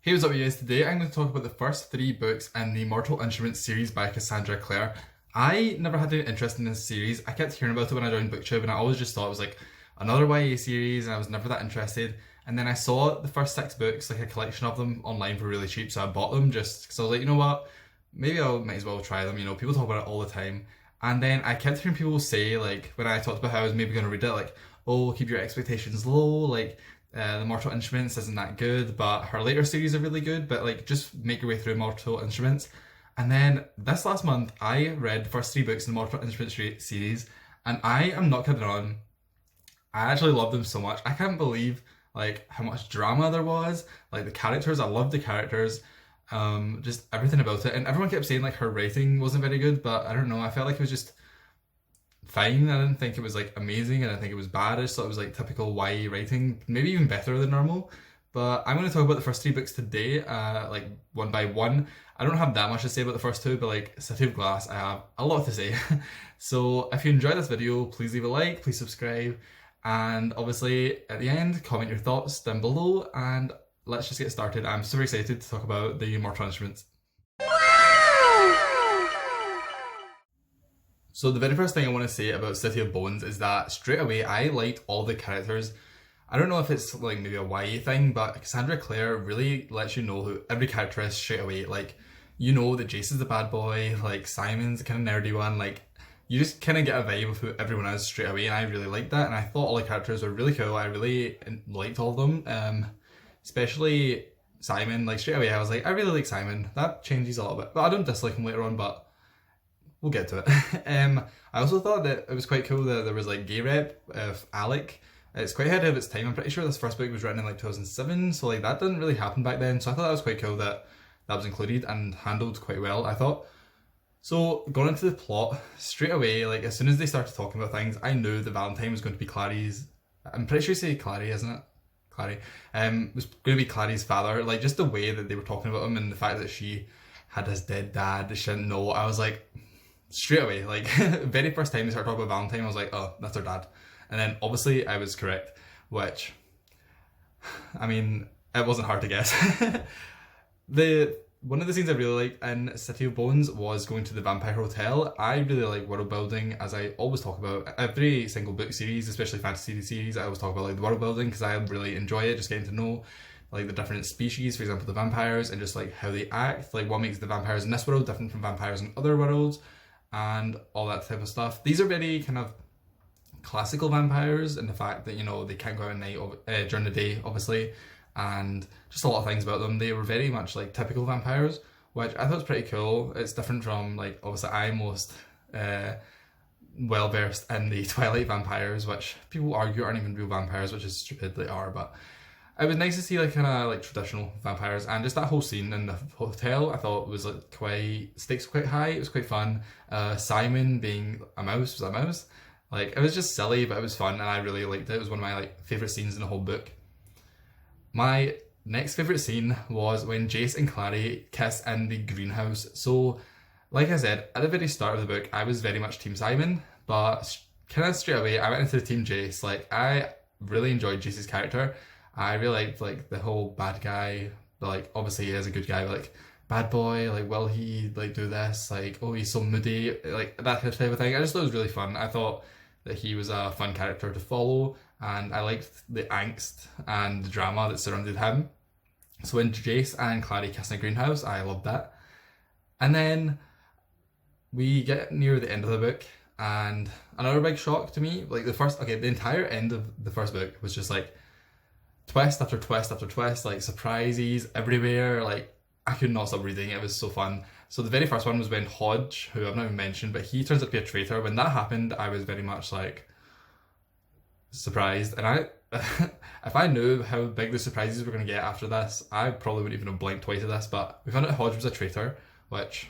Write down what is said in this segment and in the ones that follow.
Hey, what's up you guys? Today I'm going to talk about the first three books in the Mortal Instruments series by Cassandra Clare. I never had any interest in this series. I kept hearing about it when I joined BookTube and I always just thought it was like another YA series and I was never that interested. And then I saw the first six books, like a collection of them online for really cheap, so I bought them just because I was like, you know what, maybe I might as well try them. You know, people talk about it all the time. And then I kept hearing people say, like, when I talked about how I was maybe going to read it, like, oh, keep your expectations low, like, the Mortal Instruments isn't that good, but her later series are really good, but like just make your way through Mortal Instruments. And then this last month, I read the first three books in the Mortal Instruments series, and I am not kidding on. I actually love them so much. I can't believe like how much drama there was, like the characters. I loved the characters, just everything about it. And everyone kept saying like her writing wasn't very good, but I don't know. I felt like it was just fine. I didn't think it was like amazing. I didn't think it was bad. I just thought it was like typical YA writing, maybe even better than normal. But I'm going to talk about the first three books today, like one by one. I don't have that much to say about the first two, but like City of Glass, I have a lot to say. So if you enjoyed this video, please leave a like, please subscribe, and obviously at the end, comment your thoughts down below, and let's just get started. I'm super excited to talk about the Mortal Instruments. So the very first thing I want to say about City of Bones is that straight away I liked all the characters. I don't know if it's like maybe a YA thing, but Cassandra Clare really lets you know who every character is straight away. Like, you know that Jace is the bad boy, like Simon's the kind of nerdy one, like you just kind of get a vibe of who everyone is straight away, and I really liked that, and I thought all the characters were really cool. I really liked all of them, especially Simon. Like straight away I was like, I really like Simon. That changes a little bit, but I don't dislike him later on, but we'll get to it. I also thought that it was quite cool that there was like gay rep of Alec. It's quite ahead of its time. I'm pretty sure this first book was written in like 2007, so like that didn't really happen back then. So I thought that was quite cool that that was included and handled quite well, I thought. So going into the plot, straight away, like as soon as they started talking about things, I knew that Valentine was going to be Clary's, I'm pretty sure you say Clary, isn't it? Clary. Was going to be Clary's father. Like just the way that they were talking about him and the fact that she had his dead dad, she didn't know. I was like, straight away, like very first time they started talking about Valentine, I was like, oh, that's her dad. And then obviously I was correct, which, I mean, it wasn't hard to guess. One of the scenes I really liked in City of Bones was going to the Vampire Hotel. I really like world building, as I always talk about. Every single book series, especially fantasy series, I always talk about like the world building because I really enjoy it, just getting to know like the different species, for example the vampires, and just like how they act, like what makes the vampires in this world different from vampires in other worlds, and all that type of stuff. These are very kind of classical vampires in the fact that, you know, they can't go out at night during the day, obviously, and just a lot of things about them. They were very much like typical vampires, which I thought was pretty cool. It's different from, like, obviously I'm most well versed in the Twilight vampires, which people argue aren't even real vampires, which is stupid, they are, but it was nice to see like kind of like traditional vampires, and just that whole scene in the hotel I thought was like stakes quite high. It was quite fun. Simon being a mouse, was a mouse. Like it was just silly, but it was fun, and I really liked it. It was one of my like favorite scenes in the whole book. My next favorite scene was when Jace and Clary kiss in the greenhouse. So, like I said at the very start of the book, I was very much Team Simon, but kind of straight away I went into the Team Jace. Like I really enjoyed Jace's character. I really liked like the whole bad guy, but like obviously he is a good guy, but like bad boy, like will he like do this, like oh he's so moody, like that type of thing. I just thought it was really fun. I thought that he was a fun character to follow, and I liked the angst and the drama that surrounded him. So when Jace and Clary kiss in a greenhouse, I loved that. And then we get near the end of the book, and another big shock to me, like the entire end of the first book was just like twist after twist after twist, like surprises everywhere. Like I could not stop reading. It was so fun. So the very first one was when Hodge, who I've not even mentioned, but he turns out to be a traitor. When that happened, I was very much like surprised, and I if I knew how big the surprises were going to get after this, I probably wouldn't even have blinked twice at this. But we found out Hodge was a traitor, which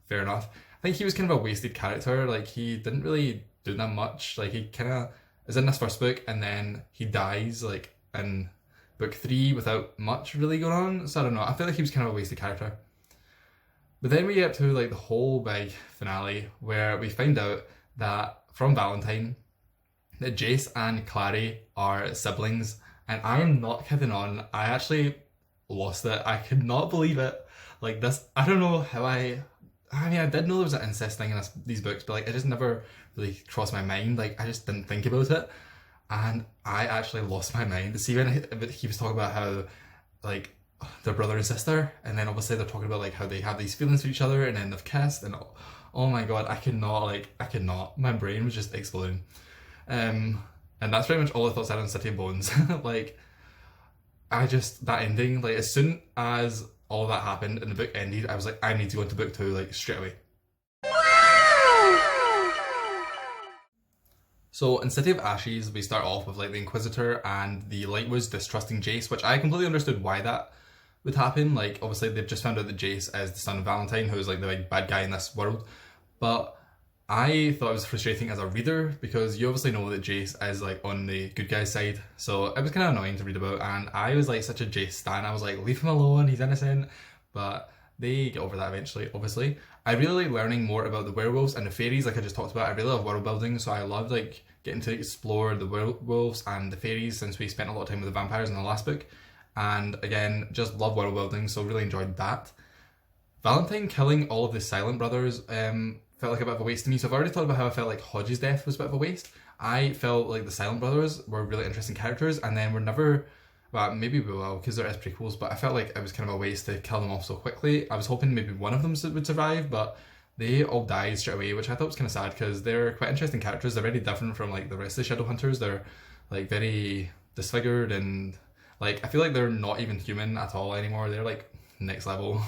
fair enough. I think he was kind of a wasted character. Like he didn't really do that much. Like he kind of is in this first book, and then he dies like in book 3 without much really going on. So I don't know, I feel like he was kind of a wasted character. But then we get to like the whole big finale where we find out that from Valentine that Jace and Clary are siblings, and I am not kidding on. I actually lost it. I could not believe it. Like this, I don't know how I mean, I did know there was an incest thing in these books, but like it just never really crossed my mind. Like I just didn't think about it, and I actually lost my mind. See when he was talking about how like their brother and sister, and then obviously they're talking about like how they have these feelings for each other, and then they've kissed, and oh my god, I could not. My brain was just exploding. And that's pretty much all the thoughts I had on City of Bones. Like that ending, like as soon as all that happened and the book ended, I was like, I need to go into book 2 like straight away. So in City of Ashes, we start off with like the Inquisitor and the Lightwoods distrusting Jace, which I completely understood why that would happen. Like obviously they've just found out that Jace is the son of Valentine, who is like the big bad guy in this world. But I thought it was frustrating as a reader because you obviously know that Jace is like on the good guy's side, so it was kind of annoying to read about, and I was like such a Jace stan. I was like, leave him alone, he's innocent. But they get over that eventually, obviously. I really like learning more about the werewolves and the fairies, like I just talked about. I really love world building, so I loved like getting to explore the werewolves and the fairies since we spent a lot of time with the vampires in the last book. And again, just love world building, so really enjoyed that. Valentine killing all of the Silent Brothers felt like a bit of a waste to me. So I've already talked about how I felt like Hodge's death was a bit of a waste. I felt like the Silent Brothers were really interesting characters, and then were never, well, maybe we will because there is prequels, but I felt like it was kind of a waste to kill them off so quickly. I was hoping maybe one of them would survive, but they all died straight away, which I thought was kind of sad because they're quite interesting characters. They're very different from like the rest of the Shadowhunters. They're like very disfigured, and like I feel like they're not even human at all anymore. They're like next level,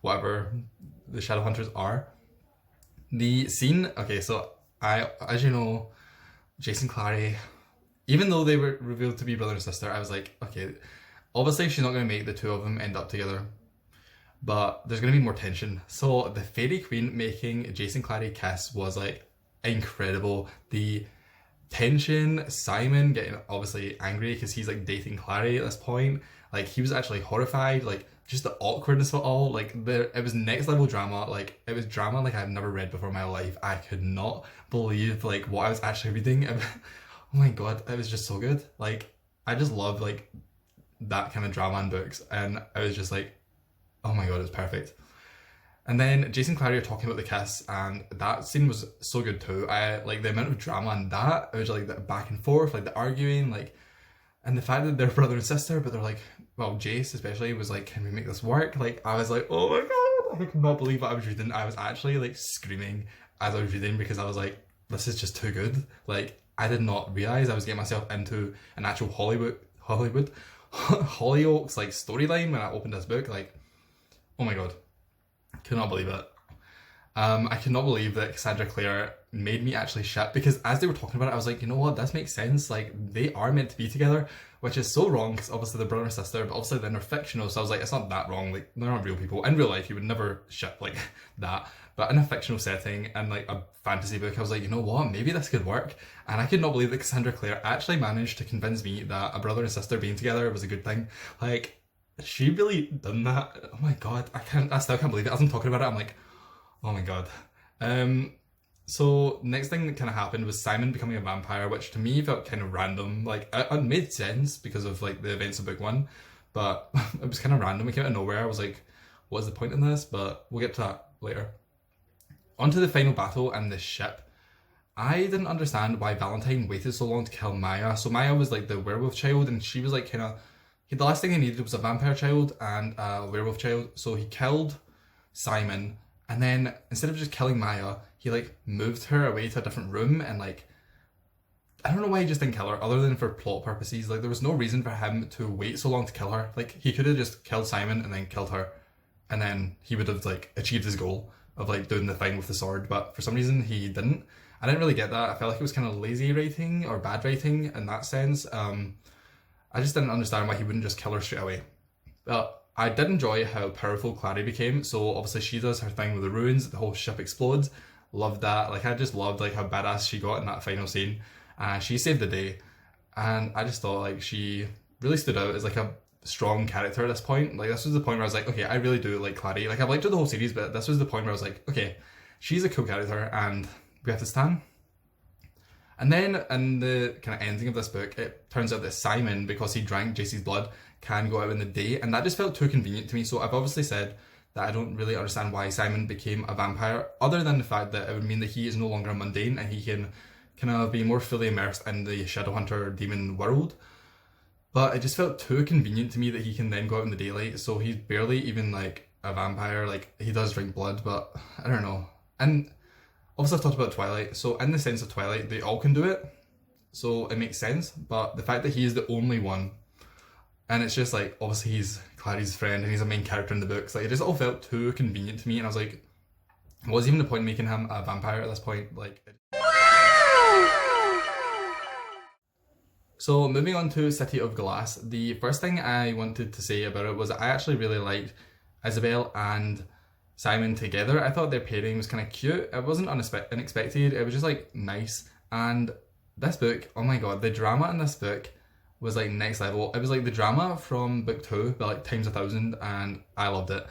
whatever the Shadowhunters are. The scene, okay, so as you know, Jace and Clary, even though they were revealed to be brother and sister, I was like, okay, obviously she's not going to make the two of them end up together, but there's going to be more tension. So the Fairy Queen making Jace and Clary kiss was like incredible. The tension, Simon getting obviously angry because he's like dating Clary at this point, like he was actually horrified, like just the awkwardness of it all, like it was next level drama. Like it was drama like I've never read before in my life. I could not believe like what I was actually reading. Oh my god, it was just so good. Like I just loved like that kind of drama in books, and I was just like, oh my god, it was perfect. And then Jace and Clary are talking about the kiss, and that scene was so good too. I like the amount of drama in that. It was like the back and forth, like the arguing, like, and the fact that they're brother and sister, but they're like, well, Jace especially was like, can we make this work? Like I was like, oh my god, I could not believe what I was reading. I was actually like screaming as I was reading because I was like, this is just too good. Like I did not realize I was getting myself into an actual Hollyoaks like storyline when I opened this book. Like, oh my god, could not believe it. I could not believe that Cassandra Clare made me actually ship, because as they were talking about it, I was like, you know what, this makes sense. Like they are meant to be together, which is so wrong because obviously they're brother and sister, but obviously then they're fictional. So I was like, it's not that wrong. Like they're not real people. In real life, you would never ship like that. But in a fictional setting and like a fantasy book, I was like, you know what, maybe this could work. And I could not believe that Cassandra Clare actually managed to convince me that a brother and sister being together was a good thing. Like she really done that. Oh my god, I still can't believe it. As I'm talking about it, I'm like, oh my god. So next thing that kind of happened was Simon becoming a vampire, which to me felt kind of random. Like it made sense because of like the events of book 1, but it was kind of random. It came out of nowhere. I was like, what is the point in this? But we'll get to that later. On to the final battle and the ship. I didn't understand why Valentine waited so long to kill Maya. So Maya was like the werewolf child, and she was like kind of, the last thing he needed was a vampire child and a werewolf child. So he killed Simon, and then instead of just killing Maya, he like moved her away to a different room, and like, I don't know why he just didn't kill her other than for plot purposes. Like there was no reason for him to wait so long to kill her. Like he could have just killed Simon and then killed her, and then he would have like achieved his goal of like doing the thing with the sword. But for some reason he didn't. I didn't really get that. I felt like it was kind of lazy writing or bad writing in that sense. I just didn't understand why he wouldn't just kill her straight away. But I did enjoy how powerful Clary became. So obviously she does her thing with the ruins, the whole ship explodes. Loved that. Like I just loved like how badass she got in that final scene. She saved the day, and I just thought like she really stood out as like a strong character at this point. Like this was the point where I was like, okay, I really do like Clary. Like I've liked her the whole series, but this was the point where I was like, okay, she's a cool character and we have to stand. And then in the kind of ending of this book, it turns out that Simon, because he drank Jacey's blood, can go out in the day, and that just felt too convenient to me. So I've obviously said that I don't really understand why Simon became a vampire, other than the fact that it would mean that he is no longer mundane and he can kind of be more fully immersed in the Shadowhunter demon world. But it just felt too convenient to me that he can then go out in the daylight, so he's barely even like a vampire. Like, he does drink blood, but I don't know. And obviously I've talked about Twilight, so in the sense of Twilight, they all can do it, so it makes sense. But the fact that he is the only one, and it's just like, obviously he's Clary's friend and he's a main character in the books, like, it just all felt too convenient to me, and I was like, what's even the point in making him a vampire at this point? Like, so moving on to City of Glass, the first thing I wanted to say about it was I actually really liked Isabel and Simon together. I thought their pairing was kind of cute. It wasn't unexpected, it was just like nice. And this book, oh my god, the drama in this book was like next level. It was like the drama from book 2, but like times 1,000, and I loved it.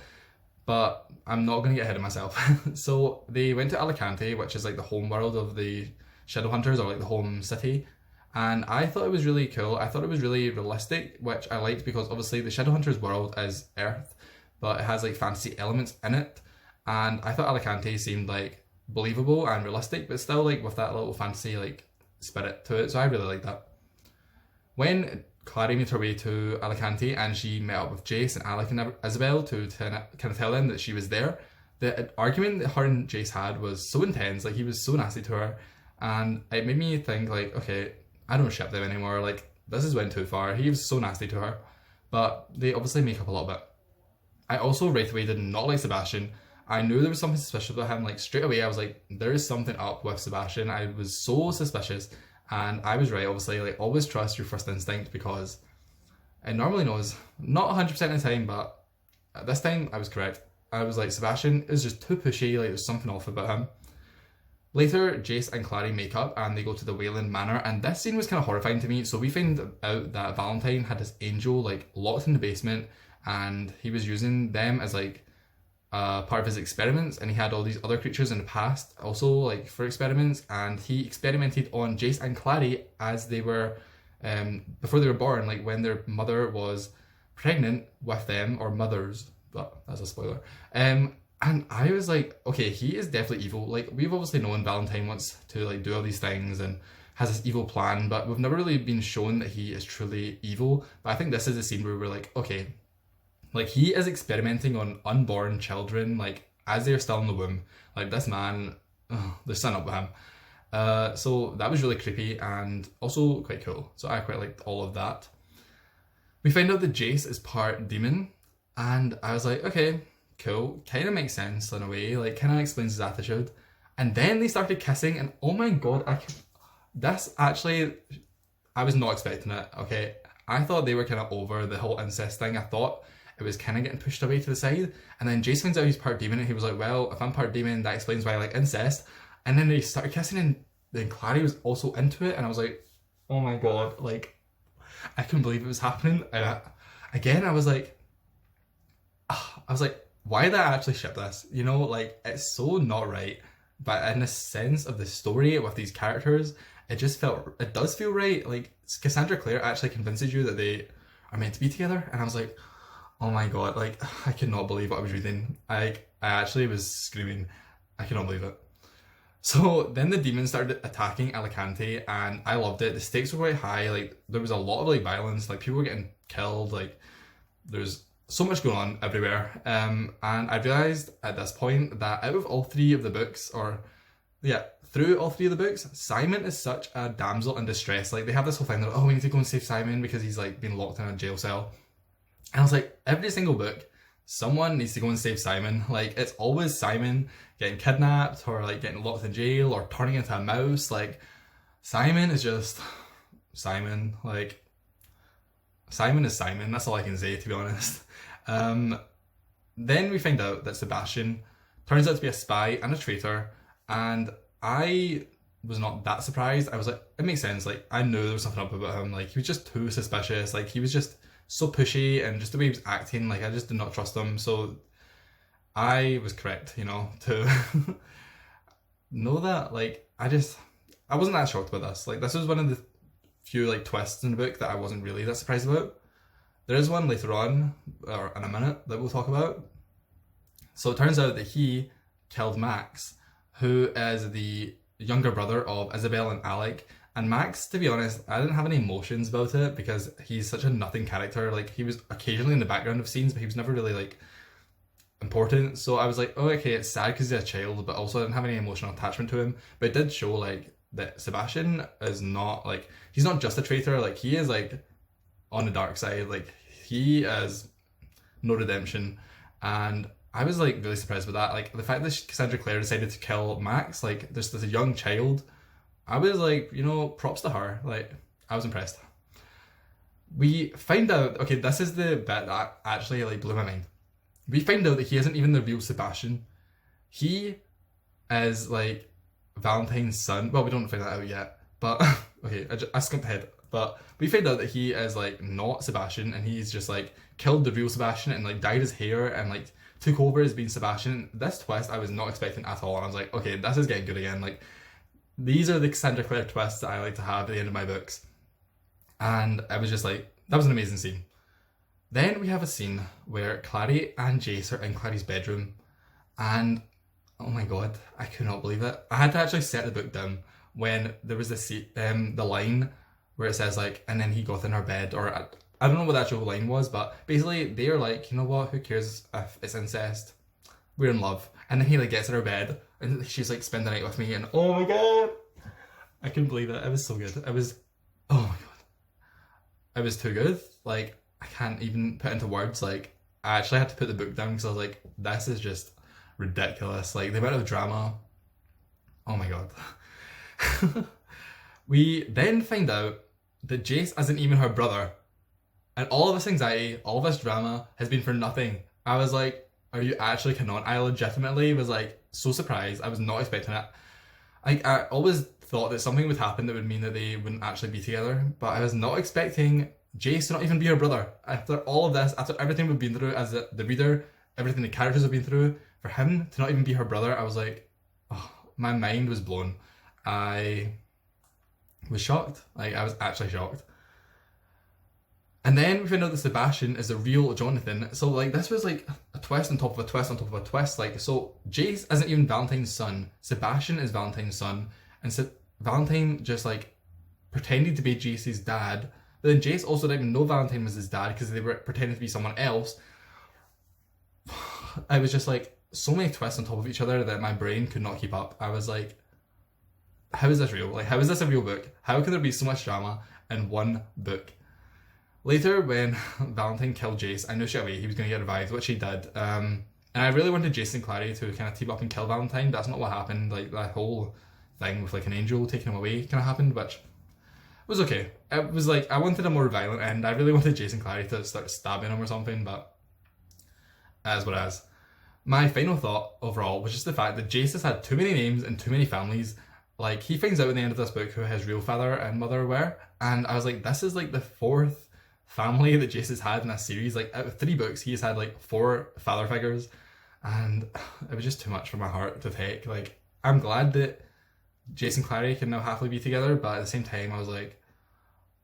But I'm not going to get ahead of myself. So they went to Alicante, which is like the home world of the Shadowhunters, or like the home city. And I thought it was really cool. I thought it was really realistic, which I liked, because obviously the Shadowhunters world is Earth, but it has like fantasy elements in it. And I thought Alicante seemed like believable and realistic, but still like with that little fantasy like spirit to it. So I really liked that. When Clary made her way to Alicante and she met up with Jace and Alec and Isabel to kind of tell them that she was there, the argument that her and Jace had was so intense. Like, he was so nasty to her, and it made me think like, okay, I don't ship them anymore. Like, this has went too far. He was so nasty to her. But they obviously make up a little bit. I also right away did not like Sebastian. I knew there was something suspicious about him. Like, straight away I was like, there is something up with Sebastian. I was so suspicious, and I was right, obviously. Like, always trust your first instinct, because it normally knows. Not 100% of the time, but at this time I was correct. I was like, Sebastian is just too pushy. Like, there's something off about him. Later, Jace and Clary make up and they go to the Wayland Manor, and this scene was kind of horrifying to me. So we find out that Valentine had this angel like locked in the basement, and he was using them as like part of his experiments, and he had all these other creatures in the past also like for experiments, and he experimented on Jace and Clary as they were before they were born, like when their mother was pregnant with them, or mothers, but that's a spoiler. And I was like, okay, he is definitely evil. Like, we've obviously known Valentine wants to like do all these things and has this evil plan, but we've never really been shown that he is truly evil. But I think this is a scene where we're like, okay, like, he is experimenting on unborn children, like, as they're still in the womb. Like, this man, there's something up with him. So that was really creepy and also quite cool. So I quite liked all of that. We find out that Jace is part demon, and I was like, okay, cool, kind of makes sense in a way, like, kind of explains his attitude. And then they started kissing, and oh my god, this actually, I was not expecting it, okay? I thought they were kind of over the whole incest thing. I thought it was kind of getting pushed away to the side, and then Jace finds out he's part demon, and he was like, well, if I'm part demon, that explains why I like incest. And then they started kissing, and then Clary was also into it, and I was like, oh my god, like, I couldn't believe it was happening. And I was like, why did I actually ship this? You know, like, it's so not right, but in the sense of the story with these characters, it does feel right. Like, Cassandra Clare actually convinces you that they are meant to be together, and I was like, oh my god, like, I could not believe what I was reading. I actually was screaming. I could not believe it. So then the demons started attacking Alicante, and I loved it. The stakes were quite high. Like, there was a lot of like violence. Like, people were getting killed. Like, there's so much going on everywhere. And I realised at this point that out of all three of the books, through all three of the books, Simon is such a damsel in distress. Like, they have this whole thing that, oh, we need to go and save Simon because he's like been locked in a jail cell. And I was like, every single book, someone needs to go and save Simon. Like, it's always Simon getting kidnapped, or like getting locked in jail, or turning into a mouse. Like, Simon is just Simon. Like, Simon is Simon. That's all I can say, to be honest. Then we find out that Sebastian turns out to be a spy and a traitor, and I was not that surprised. I was like, it makes sense. Like, I knew there was something up about him. Like, he was just too suspicious. Like, he was just so pushy, and just the way he was acting, like, I just did not trust him. So I was correct, you know, to know that. Like, I wasn't that shocked about this. Like, this was one of the few like twists in the book that I wasn't really that surprised about. There is one later on, or in a minute, that we'll talk about. So it turns out that he killed Max, who is the younger brother of Isabel and Alec. And Max, to be honest, I didn't have any emotions about it because he's such a nothing character. Like, he was occasionally in the background of scenes, but he was never really, like, important. So I was like, oh, okay, it's sad because he's a child, but also I didn't have any emotional attachment to him. But it did show, like, that Sebastian is not, like, he's not just a traitor. Like, he is, like, on the dark side. Like, he is no redemption. And I was, like, really surprised with that. Like, the fact that Cassandra Clare decided to kill Max, like, there's a young child, I was like, you know, props to her. Like, I was impressed. We find out, okay, this is the bit that actually, like, blew my mind. We find out that he isn't even the real Sebastian. He is, like, Valentine's son. Well, we don't find that out yet, but, okay, I skipped ahead. But we find out that he is, like, not Sebastian, and he's just, like, killed the real Sebastian and, like, dyed his hair and, like, took over as being Sebastian. This twist I was not expecting at all, and I was like, okay, this is getting good again. Like, these are the Cassandra Clare twists that I like to have at the end of my books. And I was just like, that was an amazing scene. Then we have a scene where Clary and Jace are in Clary's bedroom, and oh my god, I could not believe it. I had to actually set the book down when there was the line where it says, like, and then he got in her bed, or I don't know what the actual line was, but basically they are like, you know what, who cares if it's incest? We're in love. And then he, like, gets in her bed and she's like, spend the night with me, and oh my god, I couldn't believe it. It was so good. It was, oh my god, it was too good. Like, I can't even put into words. Like, I actually had to put the book down because I was like, this is just ridiculous. Like, the amount of drama, oh my god. We then find out that Jace isn't even her brother, and all of this anxiety, all of this drama has been for nothing. I was like, are you actually canon? I legitimately was like so surprised. I was not expecting it. I always thought that something would happen that would mean that they wouldn't actually be together, but I was not expecting Jace to not even be her brother. After all of this, after everything we've been through as the reader, everything the characters have been through, for him to not even be her brother, I was like, oh, my mind was blown. I was shocked. Like, I was actually shocked. And then we found out that Sebastian is the real Jonathan. So, like, this was like a twist on top of a twist on top of a twist. Like, so Jace isn't even Valentine's son. Sebastian is Valentine's son. And Valentine just, like, pretended to be Jace's dad. But then Jace also didn't even know Valentine was his dad because they were pretending to be someone else. I was just like, so many twists on top of each other that my brain could not keep up. I was like, how is this real? Like, how is this a real book? How can there be so much drama in one book? Later, when Valentine killed Jace, I knew straight away he was going to get revived, which he did. And I really wanted Jace and Clary to kind of team up and kill Valentine. That's not what happened. Like, that whole thing with, like, an angel taking him away kind of happened, which was okay. It was like, I wanted a more violent end. I really wanted Jace and Clary to start stabbing him or something, but as what as. My final thought overall was just the fact that Jace has had too many names and too many families. Like, he finds out at the end of this book who his real father and mother were, and I was like, this is like the fourth family that Jace has had in this series. Like, out of 3 books, he's had like 4 father figures, and it was just too much for my heart to take. Like, I'm glad that Jace and Clary can now happily be together, but at the same time, I was like,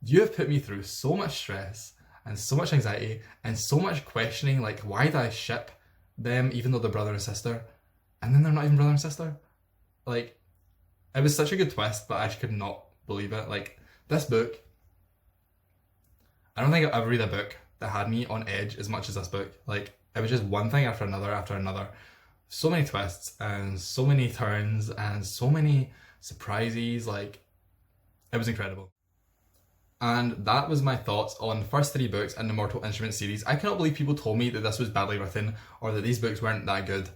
you have put me through so much stress and so much anxiety and so much questioning, like, why did I ship them even though they're brother and sister, and then they're not even brother and sister? Like, it was such a good twist, but I could not believe it. Like, this book, I don't think I've ever read a book that had me on edge as much as this book. Like, it was just one thing after another after another. So many twists and so many turns and so many surprises. Like, it was incredible. And that was my thoughts on the first 3 books in the Mortal Instruments series. I cannot believe people told me that this was badly written or that these books weren't that good.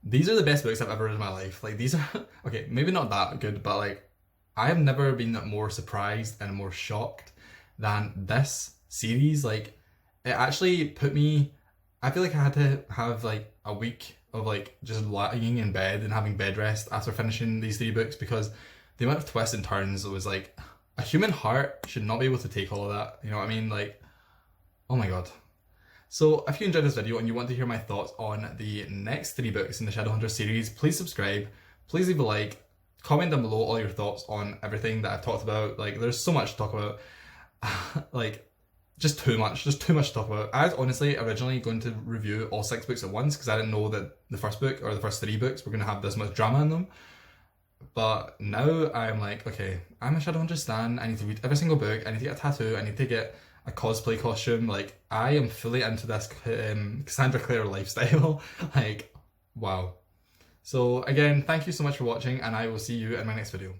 These are the best books I've ever read in my life. Like, these are, okay, maybe not that good, but like, I have never been more surprised and more shocked than this series. Like, it actually put me, I feel like I had to have like a week of like just lying in bed and having bed rest after finishing these 3 books, because the amount of twists and turns was like, a human heart should not be able to take all of that. You know what I mean? Like, oh my god. So if you enjoyed this video and you want to hear my thoughts on the next 3 books in the Shadowhunters series, please subscribe, please leave a like, comment down below all your thoughts on everything that I've talked about. Like, there's so much to talk about. Like, just too much to talk about. I was honestly originally going to review all 6 books at once because I didn't know that the first book or the first 3 books were going to have this much drama in them. But now I'm like, okay, I'm a Shadowhunters stan. I need to read every single book. I need to get a tattoo. I need to get a cosplay costume. Like, I am fully into this Cassandra Clare lifestyle. Like, wow. So again, thank you so much for watching, and I will see you in my next video.